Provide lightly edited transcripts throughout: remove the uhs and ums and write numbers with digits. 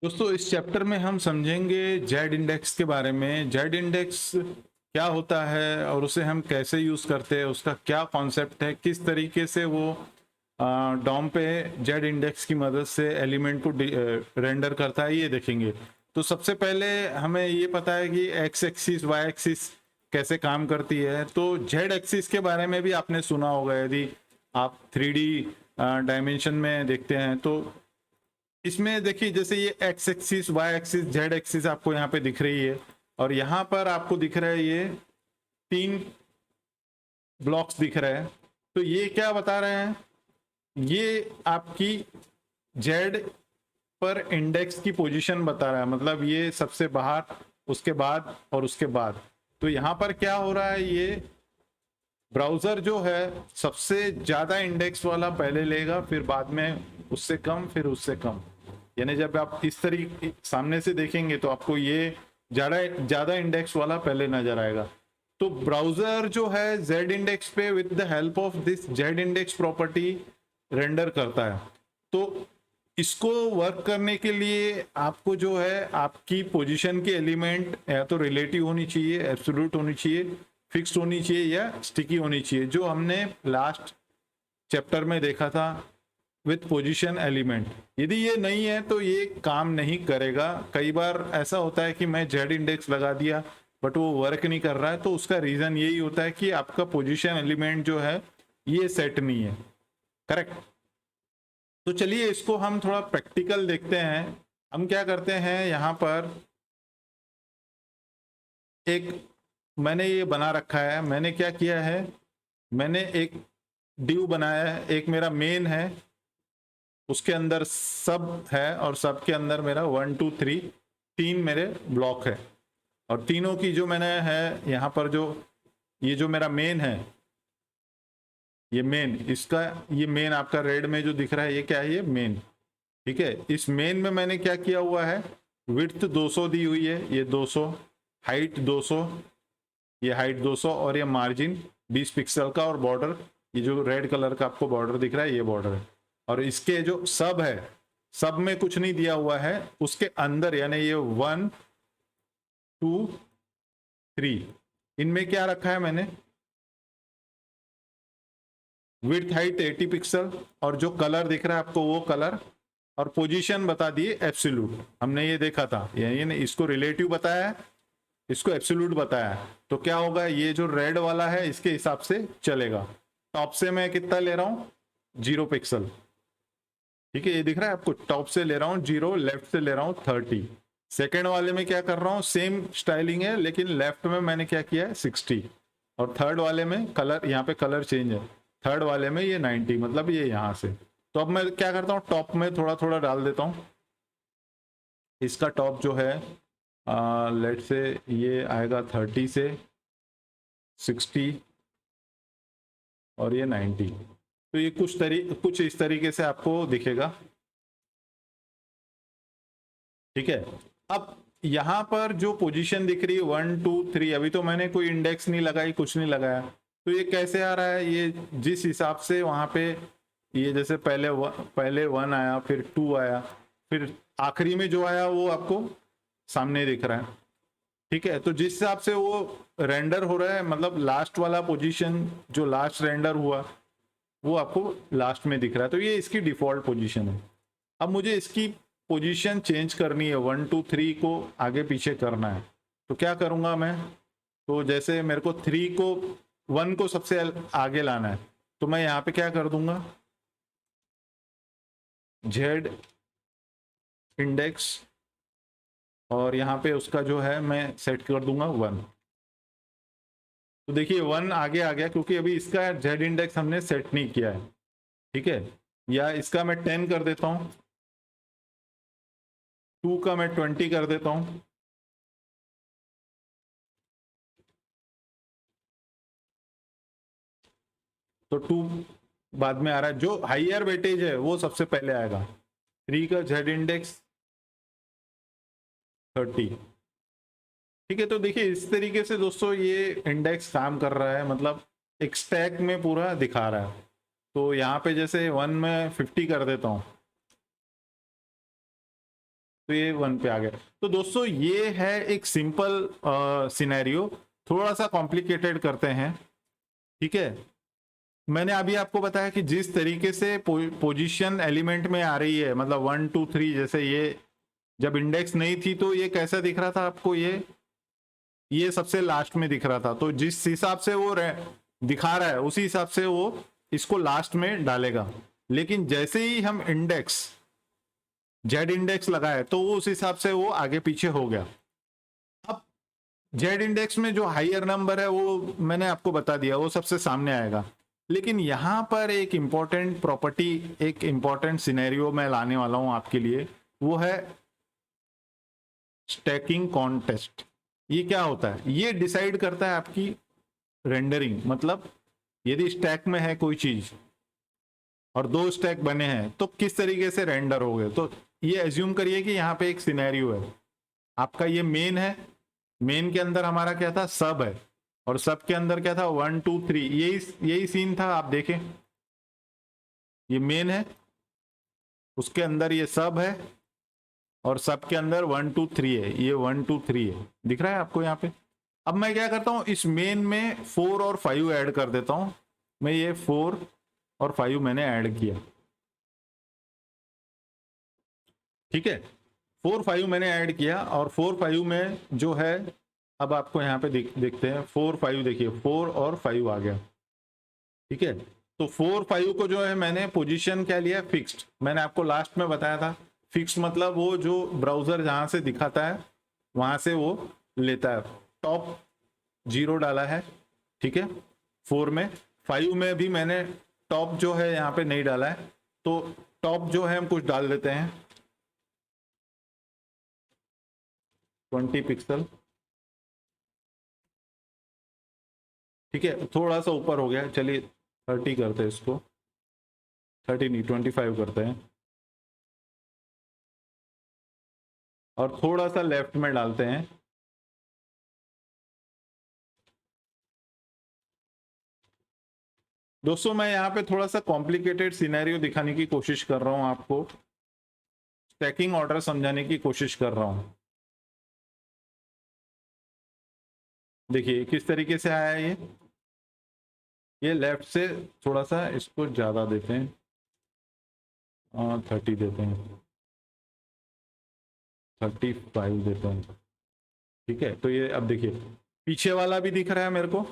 दोस्तों इस चैप्टर में हम समझेंगे जेड इंडेक्स के बारे में। जेड इंडेक्स क्या होता है और उसे हम कैसे यूज़ करते हैं, उसका क्या कॉन्सेप्ट है, किस तरीके से वो डॉम पे जेड इंडेक्स की मदद से एलिमेंट को रेंडर करता है, ये देखेंगे। तो सबसे पहले हमें ये पता है कि एक्स एक्सिस वाई एक्सिस कैसे काम करती है। तो जेड एक्सिस के बारे में भी आपने सुना होगा, यदि आप 3D डायमेंशन में देखते हैं तो इसमें देखिए जैसे ये X axis Y axis Z axis आपको यहाँ पे दिख रही है और यहाँ पर आपको दिख रहा है ये 3 ब्लॉक्स दिख रहे हैं। तो ये क्या बता रहे हैं, ये आपकी जेड पर इंडेक्स की पोजीशन बता रहा है, मतलब ये सबसे बाहर, उसके बाद और उसके बाद। तो यहाँ पर क्या हो रहा है, ये ब्राउजर जो है सबसे ज्यादा इंडेक्स वाला पहले लेगा, फिर बाद में उससे कम, फिर उससे कम। यानी जब आप इस तरीके सामने से देखेंगे तो आपको ये ज्यादा ज्यादा इंडेक्स वाला पहले नजर आएगा। तो ब्राउजर जो है जेड इंडेक्स पे with the help of this Z index property render करता है। तो इसको वर्क करने के लिए आपको जो है आपकी पोजीशन के एलिमेंट या तो रिलेटिव होनी चाहिए, एब्सोल्यूट होनी चाहिए, फिक्स्ड होनी चाहिए या स्टिकी होनी चाहिए, जो हमने लास्ट चैप्टर में देखा था विथ पोजीशन एलिमेंट। यदि ये नहीं है तो ये काम नहीं करेगा। कई बार ऐसा होता है कि मैं जेड इंडेक्स लगा दिया बट वो वर्क नहीं कर रहा है, तो उसका रीजन यही होता है कि आपका पोजीशन एलिमेंट जो है ये सेट नहीं है। करेक्ट। तो चलिए इसको हम थोड़ा प्रैक्टिकल देखते हैं। हम क्या करते हैं, यहाँ पर एक मैंने ये बना रखा है। मैंने क्या किया है, मैंने एक डिव बनाया है, एक मेरा मेन है, उसके अंदर सब है और सब के अंदर मेरा 1 2 3 3 मेरे ब्लॉक है। और तीनों की जो मैंने है यहाँ पर जो ये जो मेरा मेन है, ये मेन, इसका ये मेन आपका रेड में जो दिख रहा है ये क्या है, ये मेन। ठीक है, इस मेन में मैंने क्या किया हुआ है, विड्थ 200 दी हुई है, ये 200, हाइट 200, ये हाइट 200 और ये मार्जिन 20 पिक्सल का, और बॉर्डर ये जो रेड कलर का आपको बॉर्डर दिख रहा है ये बॉर्डर है। और इसके जो सब है, सब में कुछ नहीं दिया हुआ है, उसके अंदर यानी ये 1 2 3 इनमें क्या रखा है मैंने, विड्थ हाइट 80 पिक्सल, और जो कलर दिख रहा है आपको वो कलर, और पोजीशन बता दिए एब्सोल्यूट। हमने ये देखा था, यानी इसको रिलेटिव बताया है, इसको एब्सोल्यूट बताया है। तो क्या होगा, ये जो रेड वाला है इसके हिसाब से चलेगा। टॉप से मैं कितना ले रहा हूं, 0 पिक्सल। ठीक है, ये दिख रहा है आपको, टॉप से ले रहा हूँ 0, लेफ्ट से ले रहा हूँ 30। सेकेंड वाले में क्या कर रहा हूँ, सेम स्टाइलिंग है लेकिन लेफ्ट में मैंने क्या किया है 60, और थर्ड वाले में कलर, यहाँ पे कलर चेंज है, थर्ड वाले में ये 90, मतलब ये यहाँ से। तो अब मैं क्या करता हूँ, टॉप में थोड़ा थोड़ा डाल देता हूँ। इसका टॉप जो है लेट से ये आएगा 30 से 60 और ये 90। तो ये कुछ इस तरीके से आपको दिखेगा। ठीक है, अब यहाँ पर जो पोजीशन दिख रही है 1 2 3, अभी तो मैंने कोई इंडेक्स नहीं लगाई, कुछ नहीं लगाया, तो ये कैसे आ रहा है, ये जिस हिसाब से वहां पे ये जैसे पहले 1 आया, फिर 2 आया, फिर आखिरी में जो आया वो आपको सामने दिख रहा है। ठीक है, तो जिस हिसाब से वो रेंडर हो रहा है, मतलब लास्ट वाला पोजीशन जो लास्ट रेंडर हुआ वो आपको लास्ट में दिख रहा है, तो ये इसकी डिफॉल्ट पोजीशन है। अब मुझे इसकी पोजीशन चेंज करनी है, 1 2 3 को आगे पीछे करना है। तो क्या करूंगा मैं, तो जैसे मेरे को 3 को 1 को सबसे आगे लाना है, तो मैं यहाँ पे क्या कर दूंगा, जेड इंडेक्स, और यहाँ पे उसका जो है मैं सेट कर दूंगा 1। तो देखिए 1 आगे आ गया क्योंकि अभी इसका जेड इंडेक्स हमने सेट नहीं किया है। ठीक है, या इसका मैं 10 कर देता हूँ, 2 का मैं 20 कर देता हूँ। तो 2 बाद में आ रहा है, जो हाइयर वेटेज है वो सबसे पहले आएगा। 3 का जेड इंडेक्स 30। ठीक है, तो देखिए इस तरीके से दोस्तों ये इंडेक्स काम कर रहा है, मतलब एक स्टैक में पूरा दिखा रहा है। तो यहाँ पे जैसे 1 में 50 कर देता हूँ, तो ये 1 पे आ गया। तो दोस्तों ये है एक सिंपल सिनेरियो, थोड़ा सा कॉम्प्लिकेटेड करते हैं, ठीक है। मैंने अभी आपको बताया कि जिस तरीके से पोजीशन एलिमेंट में आ रही है, मतलब 1 2 3, जैसे ये जब इंडेक्स नहीं थी तो ये कैसा दिख रहा था आपको, ये सबसे लास्ट में दिख रहा था। तो जिस हिसाब से वो दिखा रहा है उसी हिसाब से वो इसको लास्ट में डालेगा। लेकिन जैसे ही हम इंडेक्स जेड इंडेक्स लगाए तो वो उस हिसाब से वो आगे पीछे हो गया। अब जेड इंडेक्स में जो हाइयर नंबर है वो मैंने आपको बता दिया, वो सबसे सामने आएगा। लेकिन यहां पर एक इंपॉर्टेंट प्रॉपर्टी, एक इंपॉर्टेंट सिनेरियो मैं लाने वाला हूं आपके लिए, वो है स्टैकिंग कॉन्टेस्ट। ये क्या होता है? ये डिसाइड करता है आपकी रेंडरिंग, मतलब यदि स्टैक में है कोई चीज और 2 स्टैक बने हैं तो किस तरीके से रेंडर हो गए। तो ये एज्यूम करिए कि यहाँ पे एक सिनेरियो है, आपका ये मेन है, मेन के अंदर हमारा क्या था, सब है, और सब के अंदर क्या था, 1 2 3, यही सीन था। आप देखें, ये मेन है, उसके अंदर ये सब है, और सब के अंदर 1 2 3 है, ये 1 2 3 है, दिख रहा है आपको यहाँ पे। अब मैं क्या करता हूँ, इस मेन में 4 और 5 ऐड कर देता हूँ। मैं ये 4 और 5 मैंने ऐड किया, ठीक है। 4 5 मैंने ऐड किया, और 4 5 में जो है, अब आपको यहाँ पे देखते हैं 4 5, देखिए 4 और 5 आ गया, ठीक है। तो 4 5 को जो है मैंने पोजीशन क्या लिया, फिक्स्ड। मैंने आपको लास्ट में बताया था, फिक्स्ड मतलब वो जो ब्राउजर जहां से दिखाता है वहां से वो लेता है। टॉप 0 डाला है, ठीक है 4 में। 5 में भी मैंने टॉप जो है यहाँ पे नहीं डाला है, तो टॉप जो है हम कुछ डाल देते हैं 20 पिक्सल, ठीक है। थोड़ा सा ऊपर हो गया, चलिए 30 करते हैं इसको, 30 नहीं 25 करते हैं, और थोड़ा सा लेफ्ट में डालते हैं। दोस्तों मैं यहाँ पे थोड़ा सा कॉम्प्लिकेटेड सिनेरियो दिखाने की कोशिश कर रहा हूँ आपको, स्टैकिंग ऑर्डर समझाने की कोशिश कर रहा हूँ। देखिए किस तरीके से आया ये लेफ्ट से थोड़ा सा इसको ज्यादा देते हैं, 30 देते हैं, 35 देते हैं, ठीक है। तो ये अब देखिए पीछे वाला भी दिख रहा है मेरे को,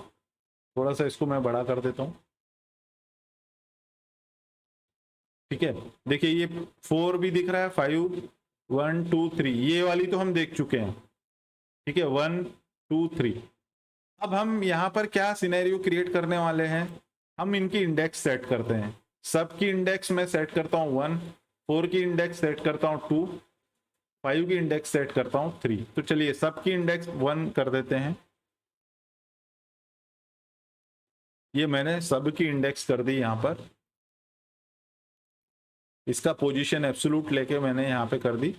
थोड़ा सा इसको मैं बड़ा कर देता हूँ, ठीक है। देखिए ये 4 भी दिख रहा है, 5 1 2 3, ये वाली तो हम देख चुके हैं, ठीक है 1 2 3। अब हम यहाँ पर क्या सिनेरियो क्रिएट करने वाले हैं, हम इनकी इंडेक्स सेट करते हैं। सब की इंडेक्स मैं सेट करता हूँ 1, 4 की इंडेक्स सेट करता हूँ 2, 5 की इंडेक्स सेट करता हूँ 3। तो चलिए सब की इंडेक्स 1 कर देते हैं, ये मैंने सब की इंडेक्स कर दी यहाँ पर, इसका पोजीशन एब्सोल्यूट लेके मैंने यहाँ पे कर दी,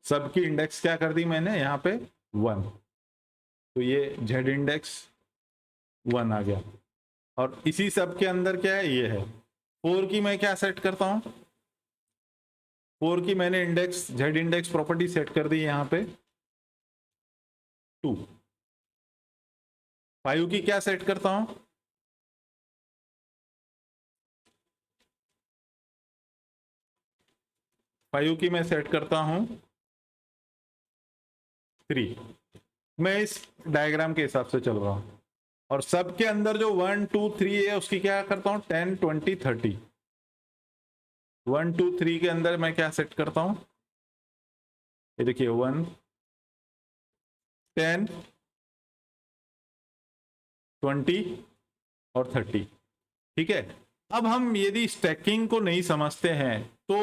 सब की इंडेक्स क्या कर दी मैंने यहाँ पे 1, तो ये जेड इंडेक्स 1 आ गया। और इसी सब के अंदर क्या है, ये है 4 की मैं क्या सेट करता हूं, 4 की मैंने index Z index property set कर दी यहाँ पे 2। 5 की क्या सेट करता हूं, 5 की मैं सेट करता हूं 3। मैं इस डायग्राम के हिसाब से चल रहा हूं, और सब के अंदर जो 1 2 3 है उसकी क्या करता हूं, 10 20 30। 1 2 3 के अंदर मैं क्या सेट करता हूं, ये देखिए 1 10 20 और 30, ठीक है। अब हम यदि स्टैकिंग को नहीं समझते हैं तो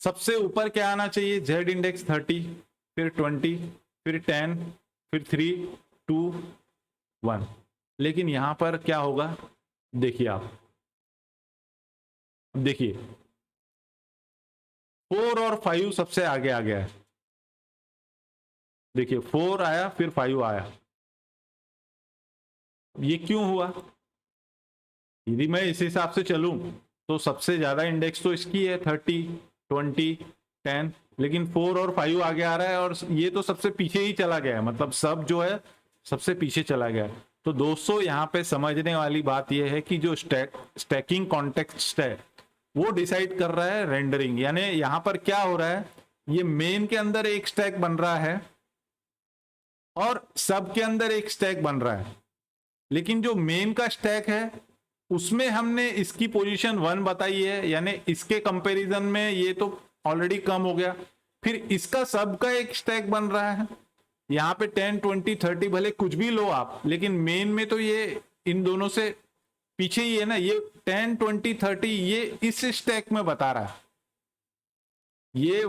सबसे ऊपर क्या आना चाहिए, जेड इंडेक्स 30, फिर 20, फिर 10, फिर 3 2 1। लेकिन यहां पर क्या होगा, देखिए आप, देखिए 4 और 5 सबसे आगे आ गया है, देखिए 4 आया फिर 5 आया, ये क्यों हुआ, यदि मैं इस हिसाब से चलूं तो सबसे ज्यादा इंडेक्स तो इसकी है 30, 20, 10, लेकिन 4 और 5 आगे आ रहा है और ये तो सबसे पीछे ही चला गया है, मतलब सब जो है सबसे पीछे चला गया है। तो दोस्तों यहाँ पे समझने वाली बात यह है कि जो स्टैकिंग कॉन्टेक्स्ट है वो डिसाइड कर रहा है रेंडरिंग, यानी यहाँ पर क्या हो रहा है, ये मेन के अंदर एक स्टैक बन रहा है और सब के अंदर एक स्टैक बन रहा है, लेकिन जो मेन का स्टैक है उसमें हमने इसकी पोजीशन 1 बताई है, यानी इसके कंपैरिजन में ये तो ऑलरेडी कम हो गया। फिर इसका सब का एक स्टैक बन रहा है, यहाँ पे 10, 20, 30 भले कुछ भी लो आप, लेकिन मेन में तो ये इन दोनों से पीछे ही है ना। ये 10, 20, 30 ये इस स्टैक में बता रहा है, ये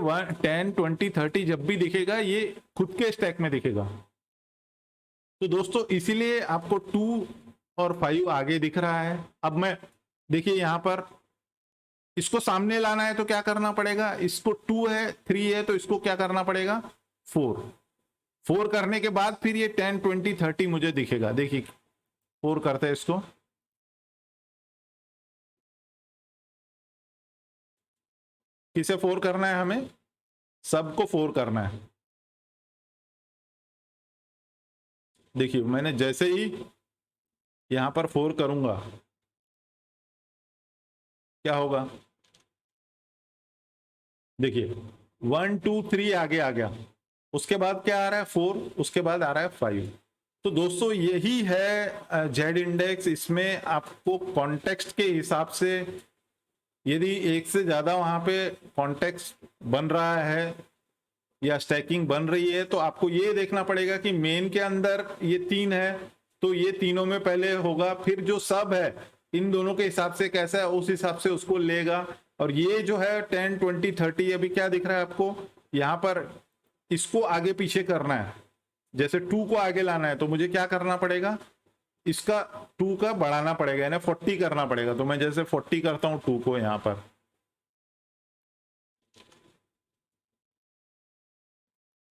10, 20, 30 जब भी दिखेगा ये खुद के स्टैक में दिखेगा। तो दोस्तों इसीलिए आपको 2 और 5 आगे दिख रहा है। अब मैं देखिए यहाँ पर इसको सामने लाना है तो क्या करना पड़ेगा, इसको 2 है 3 है तो इसको क्या करना पड़ेगा 4 करने के बाद फिर ये 10, 20, 30 मुझे दिखेगा। देखिए 4 करते हैं इसको, किसे 4 करना है, हमें सबको 4 करना है। देखिए मैंने जैसे ही यहां पर 4 करूंगा क्या होगा, देखिए 1, 2, 3 आगे आ गया, उसके बाद क्या आ रहा है 4, उसके बाद आ रहा है 5। तो दोस्तों यही है जेड इंडेक्स। इसमें आपको कॉन्टेक्स्ट के हिसाब से यदि एक से ज्यादा वहां पे कॉन्टेक्स्ट बन रहा है या स्टैकिंग बन रही है तो आपको ये देखना पड़ेगा कि मेन के अंदर ये 3 है तो ये तीनों में पहले होगा, फिर जो सब है इन दोनों के हिसाब से कैसा है उस हिसाब से उसको लेगा। और ये जो है 10, 20, 30 अभी क्या दिख रहा है आपको, यहाँ पर इसको आगे पीछे करना है। जैसे 2 को आगे लाना है तो मुझे क्या करना पड़ेगा, इसका 2 का बढ़ाना पड़ेगा, यानी 40 करना पड़ेगा। तो मैं जैसे 40 करता हूं 2 को, यहां पर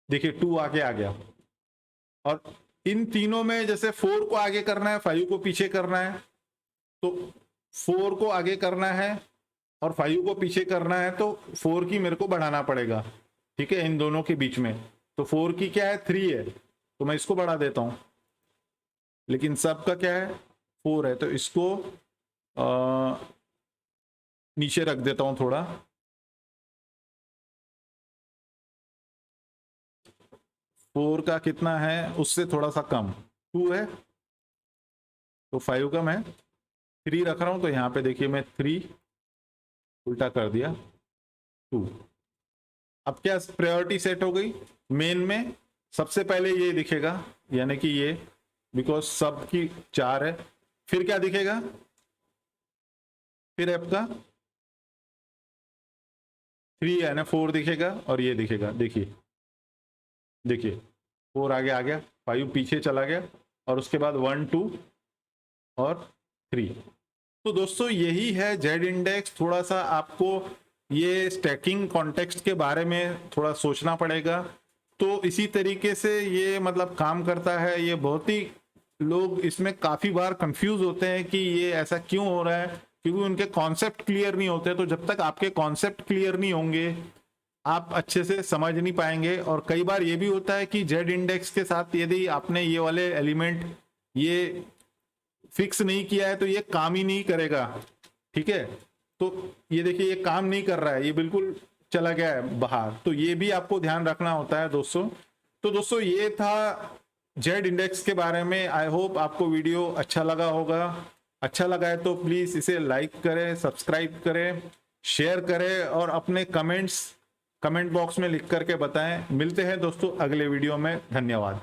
देखिए 2 आगे आ गया। और इन तीनों में जैसे 4 को आगे करना है 5 को पीछे करना है, तो 4 को आगे करना है और 5 को पीछे करना है तो 4 की मेरे को बढ़ाना पड़ेगा, ठीक है, इन दोनों के बीच में। तो 4 की क्या है 3 है तो मैं इसको बढ़ा देता हूं, लेकिन सबका क्या है 4 है तो इसको नीचे रख देता हूं थोड़ा। 4 का कितना है उससे थोड़ा सा कम 2 है तो 5 का मैं 3 रख रहा हूं, तो यहाँ पे देखिए मैं 3 उल्टा कर दिया 2। अब क्या प्रायोरिटी सेट हो गई, मेन में सबसे पहले ये दिखेगा, यानी कि ये बिकॉज सब की 4 है। फिर क्या दिखेगा, फिर आपका 3 है ना 4 दिखेगा और ये दिखेगा। देखिए देखिए 4 आगे आ गया, 5 पीछे चला गया और उसके बाद 1, 2 और 3। तो दोस्तों यही है जेड इंडेक्स। थोड़ा सा आपको ये स्टैकिंग कॉन्टेक्स्ट के बारे में थोड़ा सोचना पड़ेगा। तो इसी तरीके से ये मतलब काम करता है। ये बहुत ही लोग इसमें काफ़ी बार कंफ्यूज होते हैं कि ये ऐसा क्यों हो रहा है, क्योंकि उनके कॉन्सेप्ट क्लियर नहीं होते। तो जब तक आपके कॉन्सेप्ट क्लियर नहीं होंगे आप अच्छे से समझ नहीं पाएंगे। और कई बार ये भी होता है कि जेड इंडेक्स के साथ यदि आपने ये वाले एलिमेंट ये फिक्स नहीं किया है तो ये काम ही नहीं करेगा, ठीक है। तो ये देखिए ये काम नहीं कर रहा है, ये बिल्कुल चला गया है बाहर, तो ये भी आपको ध्यान रखना होता है दोस्तों। तो दोस्तों ये था जेड इंडेक्स के बारे में। आई होप आपको वीडियो अच्छा लगा होगा। अच्छा लगा है तो प्लीज़ इसे लाइक करें, सब्सक्राइब करें, शेयर करें और अपने कमेंट बॉक्स में लिख करके बताएं। मिलते हैं दोस्तों अगले वीडियो में। धन्यवाद।